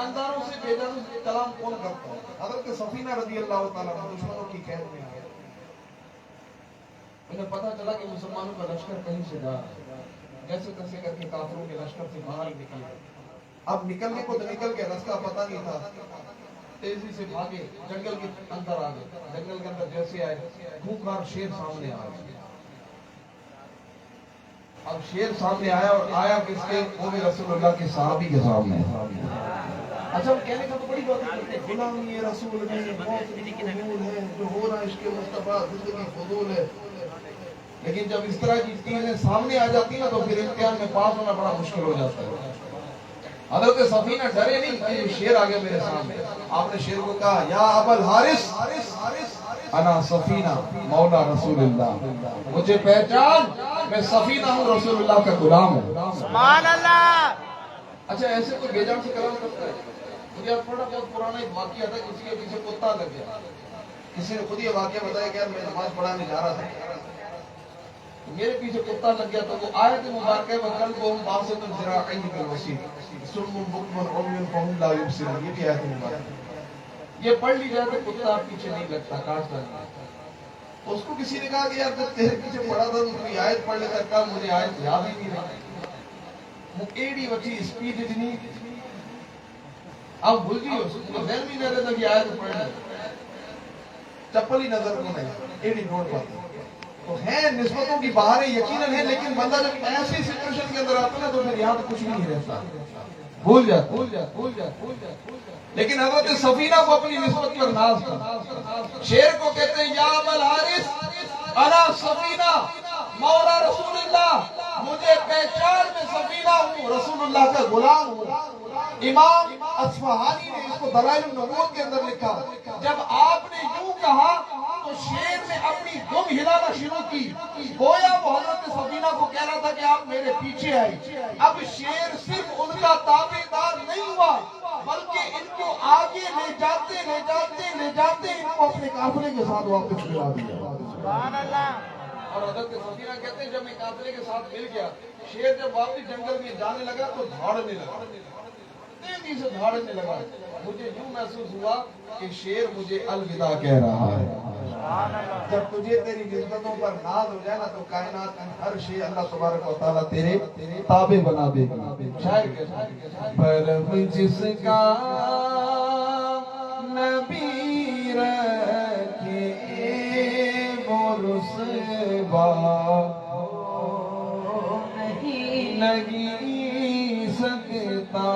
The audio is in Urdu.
جانداروں سے بےجان کلام کون کرتا ہے؟ حضرت سفینہ رضی اللہ تعالیٰ عنہ دشمنوں کی قید میں آئے، انہیں پتا چلا کہ مسلمانوں کا لشکر کہیں سے جا رہا ہے، جیسے تیسے کر کے کافروں کے لشکر سے باہر نکلے۔ اب نکلنے کو تو نکل کے رستہ پتہ نہیں تھا، تیزی سے بھاگے، جنگل کے اندر آ گئے۔ جنگل کے اندر جیسے آئے، خونخوار شیر سامنے آ گیا۔ اب شیر سامنے آیا، اور آیا کس کے؟ وہ بھی رسول اللہ کے صحابی کے سامنے۔ اچھا وہ کہنے کا تو بڑی بات ہے، غلامی رسول میں موت قبول ہے، جو ہو رہا عشق مصطفیٰ زندگی فضول ہے۔ لیکن جب اس طرح کی چیزیں سامنے آ جاتی نا تو پھر امتحان میں پاس ہونا بڑا مشکل ہو جاتا ہے۔ حضرت سفینہ ڈرے نہیں کہ یہ شیر آگے میرے سامنے۔ آپ نے شیر کو کہا یا ابا الحارث انا سفینہ مولا رسول اللہ، مجھے پہچان، میں سفینہ ہوں، رسول اللہ کا غلام ہوں۔ سبحان اللہ۔ اچھا ایسے کوئی بے جان سے کلام کرتا ہے؟ مجھے اب تھوڑا بہت پرانا ایک واقعہ تھا، کسی کے پیچھے کتا لگ گیا، کسی نے خود یہ واقعہ بتایا کہ یار میں نماز پڑھانے جا رہا تھا، میرے پیچھے کتا لگ گیا، تو وہ آیت مبارکہ وَقَلْبُهُمْ بَاسِطٌ ذِرَاعَيْهِ بِالْوَسِيلِ ثُمَّ بُكْمٌ عُمْيٌ فَهُمْ لَا يُبْصِرُونَ، یہ بھی آیت مبارکہ، یہ پڑھ لی جائے تو کتا پیچھے نہیں لگتا، کاٹتا نہیں۔ اس کو کسی نے کہا کہ یار جب تیرے پیچھے پڑھا تھا تو کوئی آیت پڑھ لیتا، کہا مجھے آیت یاد ہی نہیں رہی، ایڈی وچی اسپیڈ اتنی، اب بھول جی اس کو ذہن بھی نہیں رہتا کہ آیت پڑھ لے، چپل ہی نظر کو نہیں، ایڈی نوٹ پاتی تو ہیں، نسبتوں کی بہاریں یقیناً ہیں، لیکن بندہ جب ایسی سچویشن کے اندر آتا ہے تو پھر یہاں تو کچھ بھی نہیں رہتا، بھول جاتا۔ لیکن حضرت سفینہ کو اپنی نسبت پر ناز تھا۔ شیر کو کہتے ہیں یا ابا الحارث انا سفینہ مولا رسول اللہ، مجھے پہچان، میں سفینہ ہوں، رسول اللہ کا غلام ہوں۔ امام اصفہانی نے اس کو دلائل النبوت کے اندر لکھا، جب آپ نے یوں کہا تو شیر نے اپنی دم ہلانا شروع کی، گویا وہ حضرت سفینہ کو کہہ رہا تھا کہ آپ میرے پیچھے آئے۔ اب شیر صرف ان کا تابعدار نہیں ہوا، بلکہ ان کو آگے لے جاتے ان کو اپنے قافلے کے ساتھ واپس ملا دیا۔ سبحان اللہ۔ اور حضرت سفینہ کہتے ہیں جب میں قافلے کے ساتھ مل گیا، شیر جب واپس جنگل میں جانے لگا تو دھاڑنے لگا، تیزی سے دھاڑنے لگا، مجھے یوں محسوس ہوا کہ شیر مجھے الوداع کہہ رہا ہے۔ جب تجھے تیری نسبتوں پر ناز ہو جائے نا تو کائنات میں ہر شے اللہ تبارک و تعالیٰ تیرے تابع بنا دے گا۔ شاعر کہتا ہے برم جس کا نبی رکھے وہ رسوا نہیں سکتا،